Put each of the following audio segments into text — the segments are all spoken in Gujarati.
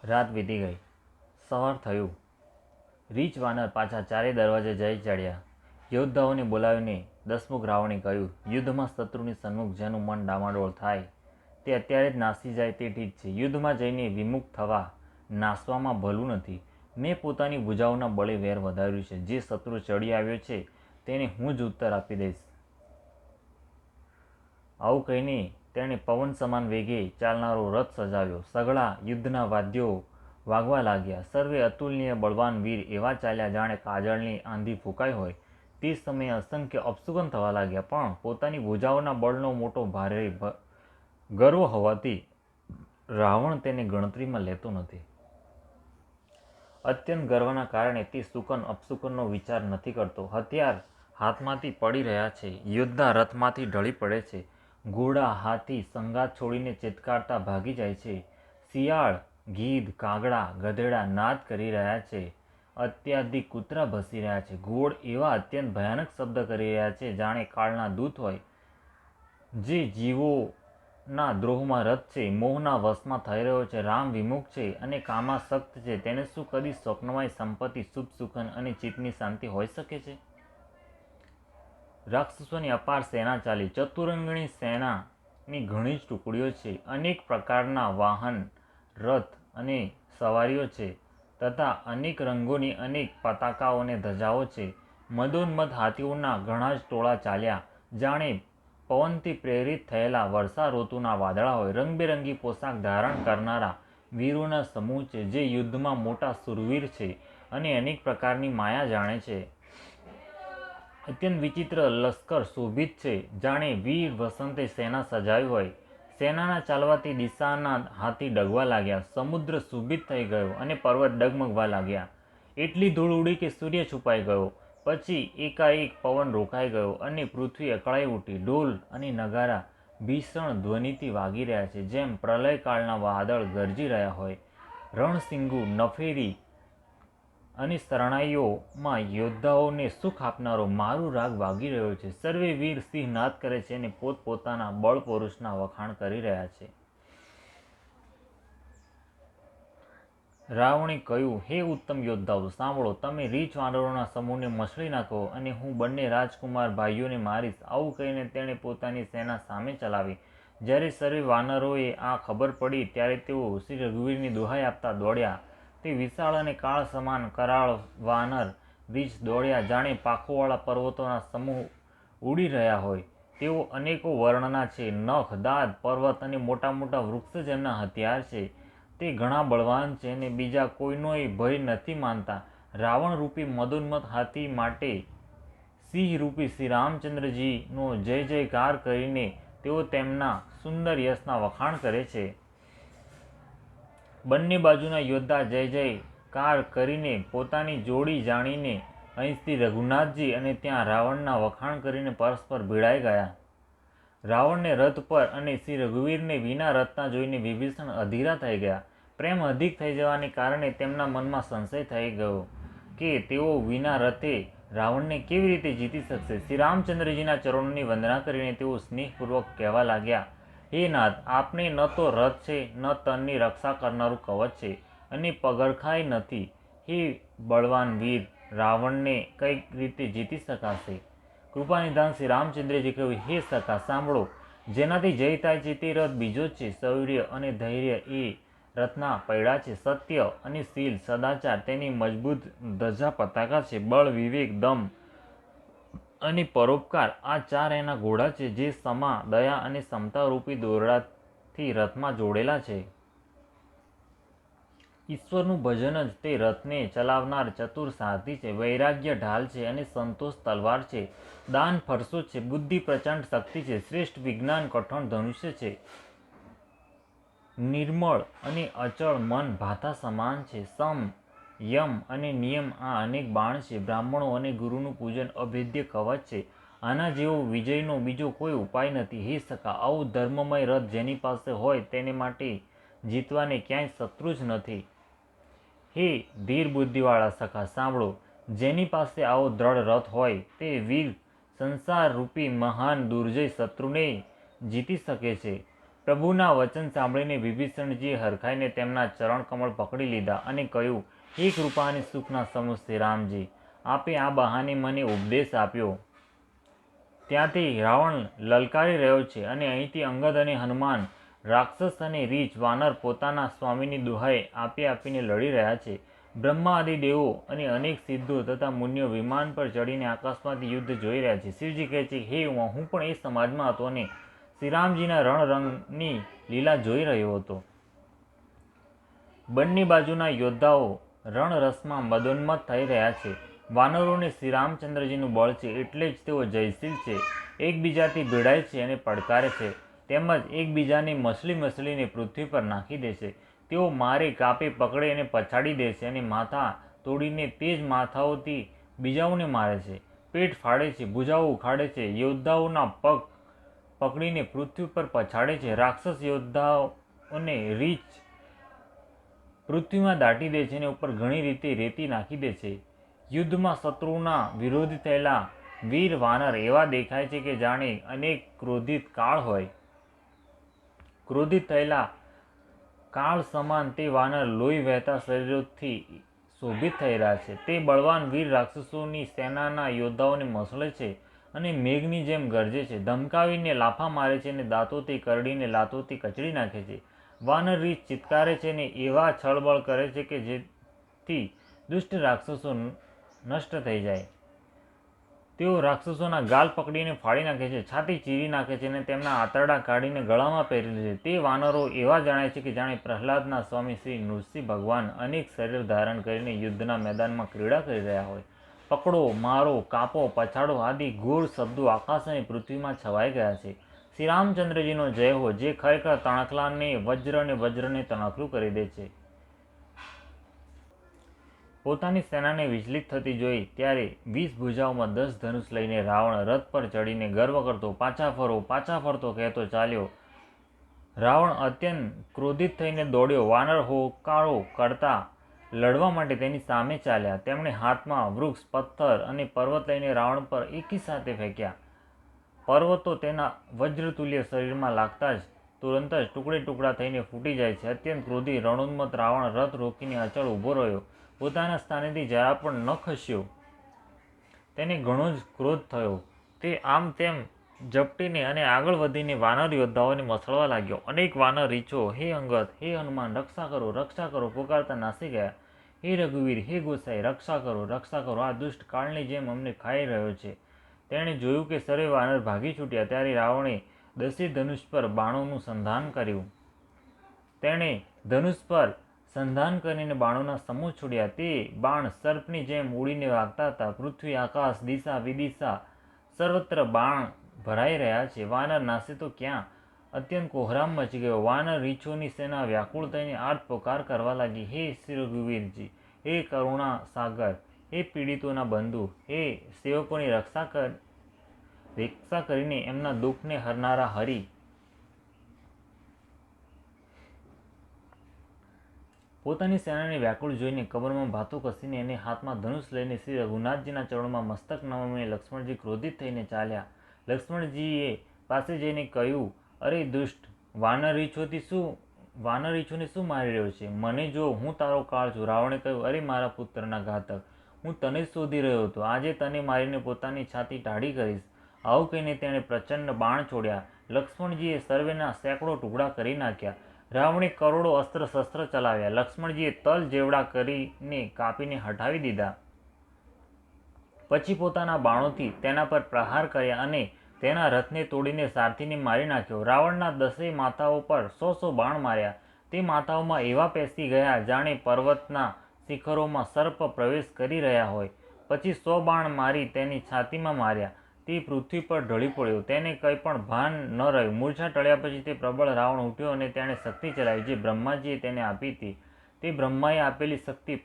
રાત વીતી ગઈ. સવાર થયું. રીંછ વાનર પાછા ચારે દરવાજે જઈ ચડ્યા. યોદ્ધાઓને બોલાવીને દસમુખ રાવણે કહ્યું, યુદ્ધમાં શત્રુની સન્મુખ જેનું મન ડામાડોળ થાય તે અત્યારે જ નાસી જાય તે ઠીક છે. યુદ્ધમાં જઈને વિમુખ થવા નાસવામાં ભલું નથી. મેં પોતાની ભુજાઓના બળે વેર વધાર્યું છે. જે શત્રુ ચડી આવ્યો છે તેને હું જ ઉત્તર આપી દઈશ. આવું કહીને તેણે પવન સમાન વેગે ચાલનારો રથ સજાવ્યો. સઘળા યુદ્ધના વાદ્યો વાગવા લાગ્યા. સર્વે અતુલનીય બળવાન વીર એવા ચાલ્યા જાણે કાજળની આંધી ફૂંકાઈ હોય. તે સમયે અસંખ્ય અપશુકન થવા લાગ્યા, પણ પોતાની ભુજાઓના બળનો મોટો ભારે ગર્વ હોવાથી રાવણ તેને ગણતરીમાં લેતો નથી. અત્યંત ગર્વના કારણે તે શુકન અપશુકનનો વિચાર નથી કરતો. હથિયાર હાથમાંથી પડી રહ્યા છે. યોદ્ધા રથમાંથી ઢળી પડે છે. ઘોડા હાથી સંગાત છોડીને ચિત્કારતા ભાગી જાય છે. શિયાળ ગીધ કાગડા ગધેડા નાદ કરી રહ્યા છે. અત્યાધિક કૂતરા ભસી રહ્યા છે. ઘોડ એવા અત્યંત ભયાનક શબ્દ કરી રહ્યા છે જાણે કાળના દૂત હોય. જે જીવોના દ્રોહમાં રત છે, મોહના વશમાં થઈ રહ્યો છે, રામ વિમુખ છે અને કામાસક્ત છે, તેને શું કદી સ્વપ્નમય સંપત્તિ, શુભ સુખન અને ચિત્તની શાંતિ હોઈ શકે છે? રાક્ષસોની અપાર સેના ચાલી. ચતુરંગણી સેનાની ઘણી જ ટુકડીઓ છે. અનેક પ્રકારના વાહન, રથ અને સવારીઓ છે તથા અનેક રંગોની અનેક પતાકાઓ અને ધજાઓ છે. મદોન્મદ હાથીઓના ઘણા જ ટોળા ચાલ્યા. જાણે પવનથી પ્રેરિત થયેલા વર્ષા ઋતુના વાદળા હોય. રંગબેરંગી પોશાક ધારણ કરનારા વીરોના સમૂહ છે, જે યુદ્ધમાં મોટા શૂરવીર છે અને અનેક પ્રકારની માયા જાણે છે. અત્યંત વિચિત્ર લશ્કર શોભિત છે, જાણે વીર વસંતે સેના સજાવી હોય. સેનાના ચાલવાથી દિશાના હાથી ડગવા લાગ્યા. સમુદ્ર શુભિત થઈ ગયો અને પર્વત ડગમગવા લાગ્યા. એટલી ધૂળ ઉડી કે સૂર્ય છુપાઈ ગયો. પછી એકાએક પવન રોકાઈ ગયો અને પૃથ્વી અકળાઈ ઉઠી. ઢોલ અને નગારા ભીષણ ધ્વનિથી વાગી રહ્યા છે, જેમ પ્રલયકાળના વાદળ ગરજી રહ્યા હોય. રણસિંગુ, નફેરી અને શરણાઈઓમાં યોદ્ધાઓને સુખ આપનારો મારું રાગ વાગી રહ્યો છે. સર્વે વીર સિંહ નાદ કરે છે અને પોતપોતાના બળ પૌરુષના વખાણ કરી રહ્યા છે. રાવણે કહ્યું, હે ઉત્તમ યોદ્ધાઓ, સાંભળો. તમે રીંછ વાનરોના સમૂહને મસળી નાખો અને હું બંને રાજકુમાર ભાઈઓને મારીશ. આવું કહીને તેણે પોતાની સેના સામે ચલાવી. જ્યારે સર્વે વાનરોએ આ ખબર પડી ત્યારે તેઓ શ્રી રઘુવીરની દુહાઈ આપતા દોડ્યા. તે વિશાળ અને કાળ સમાન કરાળ વાનર રીંછ દોડ્યા જાણે પાંખોવાળા પર્વતોના સમૂહ ઉડી રહ્યા હોય. તેઓ અનેકો વર્ણના છે. નખ, દાંત, પર્વત અને મોટા મોટા વૃક્ષ જેમના હથિયાર છે. તે ઘણા બળવાન છે અને બીજા કોઈનોય ભય નથી માનતા. રાવણ રૂપી મદોન્મત હાથી માટે સિંહ રૂપી શ્રી રામચંદ્રજીનો જય જયકાર કરીને તેઓ તેમના સુંદર યશના વખાણ કરે છે. બંને બાજુના યોદ્ધા જય જયકાર કરીને પોતાની જોડી જાણીને અહીં શ્રી રઘુનાથજી અને ત્યાં રાવણના વખાણ કરીને પરસ્પર ભીડાઈ ગયા. રાવણને રથ પર અને શ્રી રઘુવીરને વિના રથના જોઈને વિભીષણ અધીરા થઈ ગયા. પ્રેમ અધિક થઈ જવાને કારણે તેમના મનમાં સંશય થઈ ગયો કે તેઓ વિના રથે રાવણને કેવી રીતે જીતી શકશે. શ્રી રામચંદ્રજીના ચરણોની વંદના કરીને તેઓ સ્નેહપૂર્વક કહેવા લાગ્યા, હે નાથ, આપને ન તો રથ છે, ન તનની રક્ષા કરનારું કવચ છે અને પગરખાંય નથી. હે બળવાન વીર, રાવણને કઈ રીતે જીતી શકાશે? કૃપાનિધાન શ્રી રામચંદ્રજી કહ્યું, હે સખા, સાંભળો. જેનાથી જય થાય છે તે રથ બીજો જ છે. શૌર્ય અને ધૈર્ય એ રથના પૈડા છે. સત્ય અને શીલ, સદાચાર તેની મજબૂત ધજા પતાકા છે. બળ, વિવેક, દમ અને પરોપકાર આ ચાર એના ઘોડા છે, જે ક્ષમા, દયા અને સમતા રૂપી દોરડાથી રથમાં જોડેલા છે. ઈશ્વરનું ભજન જ તે રથને ચલાવનાર ચતુર સારથી છે. વૈરાગ્ય ઢાલ છે અને સંતોષ તલવાર છે. દાન ફરસો છે. બુદ્ધિ પ્રચંડ શક્તિ છે. શ્રેષ્ઠ વિજ્ઞાન કઠણ ધનુષ્ય છે. નિર્મળ અને અચળ મન ભાતા સમાન છે. સમ, યમ અને નિયમ આ અનેક બાણ છે. બ્રાહ્મણો અને ગુરુનું પૂજન અભેદ્ય કવચ છે. આના જેવો વિજયનો બીજો કોઈ ઉપાય નથી. હે સખા, આવું ધર્મમય રથ જેની પાસે હોય તેને માટે જીતવાને ક્યાંય શત્રુ જ નથી. હે ધીર બુદ્ધિવાળા સખા, સાંભળો. જેની પાસે આવો દ્રઢ રથ હોય તે વીર સંસાર રૂપી મહાન દુર્જય શત્રુને જીતી શકે છે. પ્રભુના વચન સાંભળીને વિભીષણજીએ હરખાઈને તેમના ચરણ કમળ પકડી લીધા અને કહ્યું, હે કૃપા અને સુખના સમૂહ શ્રી રામજી, આપે આ બહાને મને ઉપદેશ આપ્યો. ત્યાંથી રાવણ લલકારી રહ્યો છે અને અહીંથી અંગદ અને હનુમાન, રાક્ષસ અને રીછ વાનર પોતાના સ્વામીની દુહાઈ આપીને લડી રહ્યા છે. બ્રહ્મા આદિ દેવો અને અનેક સિદ્ધો તથા મુનિઓ વિમાન પર ચડીને આકાશમાંથી યુદ્ધ જોઈ રહ્યા છે. શિવજી કહે છે, હે હું પણ એ સમાજમાં હતો અને શ્રીરામજીના રણરંગની લીલા જોઈ રહ્યો હતો. બંને બાજુના યોદ્ધાઓ રણરસમાં મદોન્મત્ત થઈ રહ્યા છે. વાનરોને શ્રીરામચંદ્રજીનું બળ છે, એટલે જ તેઓ જયશીલ છે, એકબીજાથી ભીડાય છે અને પડકારે છે, તેમજ એકબીજાને મસળીને પૃથ્વી પર નાખી દે છે. તેઓ મારે, કાપે, પકડે અને પછાડી દે છે અને માથા તોડીને તે જ માથાઓથી બીજાઓને મારે છે, પેટ ફાડે છે, ભુજાઓ ઉખાડે છે, યોદ્ધાઓના પગ પકડીને પૃથ્વી પર પછાડે છે, રાક્ષસ યોદ્ધાઓને રીછ પૃથ્વીમાં દાટી દે છે અને ઉપર ઘણી રીતે રેતી નાખી દે છે. યુદ્ધમાં શત્રુના વિરોધી થયેલા વીર વાનર એવા દેખાય છે કે જાણે અનેક ક્રોધિત કાળ હોય. ક્રોધિત થયેલા કાળ સમાન તે વાનર લોહી વહેતા શરીરોથી શોભિત થઈ રહ્યા છે. તે બળવાન વીર રાક્ષસોની સેનાના યોદ્ધાઓને મસળે છે અને મેઘની જેમ ગરજે છે, ધમકાવીને લાફા મારે છે અને દાંતોથી કરડીને લાતોથી કચડી નાખે છે. વાનર રીછ ચિત્કારે છે અને એવા છળબળ કરે છે કે જેથી દુષ્ટ રાક્ષસો નષ્ટ થઈ જાય. તેઓ રાક્ષસોના ગાલ પકડીને ફાડી નાખે છે, છાતી ચીરી નાખે છે અને તેમના આંતરડા કાઢીને ગળામાં પહેરી લે છે. તે વાનરો એવા જણાય છે કે જાણે પ્રહલાદના સ્વામી શ્રી નૃસિંહ ભગવાન અનેક શરીર ધારણ કરીને યુદ્ધના મેદાનમાં ક્રીડા કરી રહ્યા હોય. પકડો, મારો, કાપો, પછાડો આદિ ઘોર શબ્દો આકાશ અને પૃથ્વીમાં છવાઈ ગયા છે. શ્રી રામચંદ્રજીનો જય હો, જે ખરેખર તણખલાને વજ્ર અને વજ્રને તણખલું કરી દે છે. પોતાની સેનાને વિચલિત થતી જોઈ ત્યારે 20 ભુજાઓમાં 10 ધનુષ લઈને રાવણ રથ પર ચડીને ગર્વ કરતો પાછા ફરતો કહેતો ચાલ્યો. રાવણ અત્યંત ક્રોધિત થઈને દોડ્યો. વાનર હોકારો કરતા લડવા માટે તેની સામે ચાલ્યા. તેમણે હાથમાં વૃક્ષ, પથ્થર અને પર્વત લઈને રાવણ પર એકી સાથે ફેંક્યા. પર્વતો તેના વજ્રતુલ્ય શરીરમાં લાગતા જ તુરંત જ ટુકડે થઈને ફૂટી જાય છે. અત્યંત ક્રોધી રણોન્મત્ત રાવણ રથ રોકીને અચળ ઊભો રહ્યો, પોતાના સ્થાનેથી જરા પણ ન ખસ્યો. તેને ઘણો જ ક્રોધ થયો. તે આમ તેમ ઝપટીને અને આગળ વધીને વાનર યોદ્ધાઓને મસળવા લાગ્યો. અનેક વાનર રીછો, હે અંગદ, હે હનુમાન, રક્ષા કરો પુકારતા નાસી ગયા. હે રઘુવીર, હે ગોસાઈ, રક્ષા કરો, આ દુષ્ટ કાળની જેમ અમને ખાઈ રહ્યો છે. તેણે જોયું કે સર્વે વાનર ભાગી છૂટ્યા ત્યારે રાવણે 10 ધનુષ પર બાણોનું સંધાન કર્યું. તેણે ધનુષ પર સંધાન કરીને બાણોના સમૂહ છોડ્યા. તે બાણ સર્પની જેમ ઉડીને વાગતા હતા. પૃથ્વી, આકાશ, દિશા વિદિશા સર્વત્ર બાણ ભરાઈ રહ્યા છે. વાનર નાસે તો ક્યાં? અત્યંત કોહરામ મચી ગયો. વાનર રીછોની સેના વ્યાકુળ થઈને આર્ત પોકાર કરવા લાગી. હે શ્રી રઘુવીરજી, હે કરુણા સાગર, હે પીડિતોના બંધુ, હે સેવકોની રક્ષા કરીને એમના દુઃખને હરનારા હરિ. પોતાની સેનાને વ્યાકુળ જોઈને કમરમાં ભાથું કસીને અને હાથમાં ધનુષ લઈને શ્રી રઘુનાથજીના ચરણોમાં મસ્તક નમાવીને લક્ષ્મણજી ક્રોધિત થઈને ચાલ્યા. લક્ષ્મણજીએ પાસે જઈને કહ્યું, અરે દુષ્ટ, વાનર રીછોને શું મારી રહ્યો છે? મને જો, હું તારો કાળ છું. રાવણે કહ્યું, અરે મારા પુત્રના ઘાતક, હું તને જ શોધી રહ્યો હતો. આજે તને મારીને પોતાની છાતી ટાઢી કરીશ. આવું કહીને તેણે પ્રચંડ બાણ છોડ્યા. લક્ષ્મણજીએ સર્વેના સેંકડો ટુકડા કરી નાખ્યા. રાવણે કરોડો અસ્ત્ર શસ્ત્ર ચલાવ્યા. લક્ષ્મણજીએ તલ જેવડા કરીને કાપીને હટાવી દીધા. પછી પોતાના બાણોથી તેના પર પ્રહાર કર્યા અને તેના રથને તોડીને સારથીને મારી નાખ્યો. રાવણના 10 માથાઓ પર 100 બાણ માર્યા. તે માથાઓમાં એવા પેસી ગયા જાણે પર્વતના શિખરોમાં સર્પ પ્રવેશ કરી રહ્યા હોય. પછી 100 બાણ મારી તેની છાતીમાં માર્યા. તે પૃથ્વી પર ઢળી પડ્યો. તેને કંઈ પણ ભાન ન રહ્યું. મૂર્છા ટળ્યા પછી તે પ્રબળ રાવણ ઉઠ્યો અને તેણે શક્તિ ચલાવી જે બ્રહ્માજીએ તેને આપી હતી. તે બ્રહ્માએ આપેલી શક્તિ,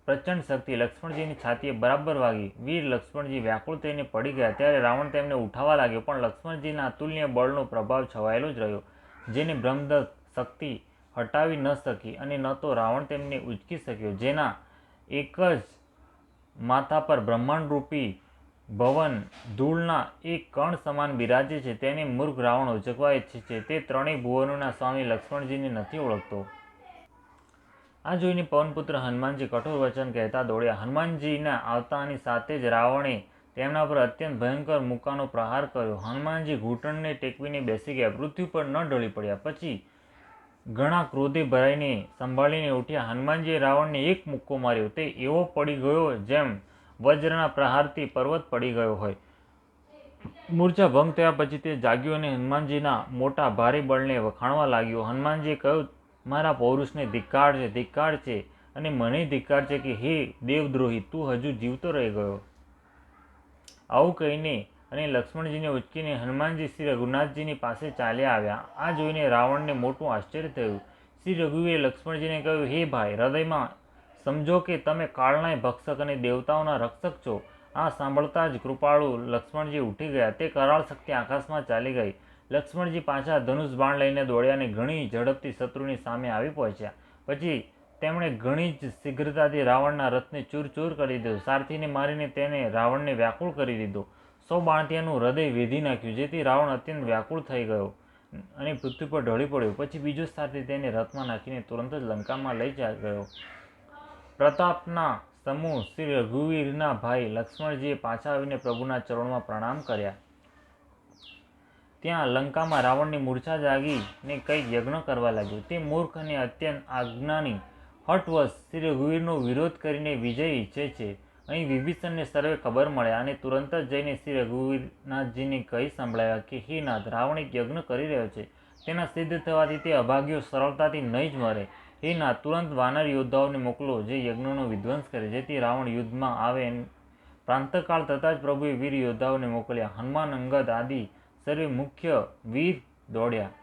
પ્રચંડ શક્તિ લક્ષ્મણજીની છાતીએ બરાબર વાગી. વીર લક્ષ્મણજી વ્યાકુળ થઈને પડી ગયા. ત્યારે રાવણ તેમને ઉઠાવવા લાગ્યો, પણ લક્ષ્મણજીના અતુલ્ય બળનો પ્રભાવ છવાયેલો જ રહ્યો, જેને બ્રહ્મદત્ત શક્તિ હટાવી ન શકી અને ન તો રાવણ તેમને ઉંચકી શક્યો. જેના એક જ માથા પર બ્રહ્માંડરૂપી ભવન ધૂળના એક કણ સમાન બિરાજે છે તેને મૂર્ખ રાવણ ઉચકવા ઈચ્છે છે. તે ત્રણેય ભુવનોના સ્વામી લક્ષ્મણજીને નથી ઓળખતો. આ જોઈને પવનપુત્ર હનુમાનજી કઠોર વચન કહેતા દોડ્યા. હનુમાનજીના આવતાની સાથે જ રાવણે તેમના પર અત્યંત ભયંકર મુક્કાનો પ્રહાર કર્યો. હનુમાનજી ઘૂંટણને ટેકવીને બેસી ગયા, પૃથ્વી પર ન ઢળી પડ્યા. પછી ઘણા ક્રોધે ભરાઈને સંભાળીને ઉઠ્યા. હનુમાનજીએ રાવણને એક મુક્કો માર્યો. તે એવો પડી ગયો જેમ વજ્રના પ્રહારથી પર્વત પડી ગયો હોય. મૂર્છા ભંગ થયા પછી તે જાગ્યો અને હનુમાનજીના મોટા ભારે બળને વખાણવા લાગ્યો. હનુમાનજીએ કહ્યું, મારા પૌરુષને ધિક્કાર છે, ધિક્કાર છે અને મને ધિક્કાર છે કે હે દેવદ્રોહી, તું હજુ જીવતો રહી ગયો. આવું કહીને અને લક્ષ્મણજીને ઉચકીને હનુમાનજી શ્રી રઘુનાથજીની પાસે ચાલ્યા આવ્યા. આ જોઈને રાવણને મોટું આશ્ચર્ય થયું. શ્રી રઘુવીરે લક્ષ્મણજીને કહ્યું, હે ભાઈ, હૃદયમાં સમજો કે તમે કાળનાય ભક્ષક અને દેવતાઓના રક્ષક છો. આ સાંભળતા જ કૃપાળુ લક્ષ્મણજી ઉઠી ગયા. તે કરાળ શક્તિ આકાશમાં ચાલી ગઈ. લક્ષ્મણજી પાછા ધનુષ બાણ લઈને દોડ્યા અને ઘણી ઝડપથી શત્રુની સામે આવી પહોંચ્યા. પછી તેમણે ઘણી જ શીઘ્રતાથી રાવણના રથને ચૂરચૂર કરી દીધો. સારથીને મારીને તેને રાવણને વ્યાકુળ કરી દીધો. 100 બાણથી એનું હૃદય વેધી નાખ્યું, જેથી રાવણ અત્યંત વ્યાકુળ થઈ ગયો અને પૃથ્વી પર ઢળી પડ્યો. પછી બીજો સારથી તેને રથમાં નાખીને તુરંત જ લંકામાં લઈ ગયો. પ્રતાપના સમૂહ શ્રી રઘુવીરના ભાઈ લક્ષ્મણજીએ પાછા આવીને પ્રભુના ચરણોમાં પ્રણામ કર્યા. ત્યાં લંકામાં રાવણની મૂર્છા જાગીને કંઈક યજ્ઞ કરવા લાગ્યો. તે મૂર્ખ અને અત્યંત અજ્ઞાની હઠવશ શ્રી રઘુવીરનો વિરોધ કરીને વિજય ઈચ્છે છે. અહીં વિભીષણને સર્વે ખબર મળ્યા અને તુરંત જ જઈને શ્રી રઘુવીરનાથજીને કહી સંભળાવ્યા કે હે નાથ, રાવણ એક યજ્ઞ કરી રહ્યો છે. તેના સિદ્ધ થવાથી તે અભાગ્યો સરળતાથી નહીં જ મરે. હે નાથ, તુરંત વાનર યોદ્ધાઓને મોકલો જે યજ્ઞનો વિધ્વંસ કરે, જેથી રાવણ યુદ્ધમાં આવે. પ્રાંતકાળ થતાં જ પ્રભુએ વીર યોદ્ધાઓને મોકલ્યા. હનુમાન, અંગદ આદિ સર્વે મુખ્ય વીર દોડ્યા.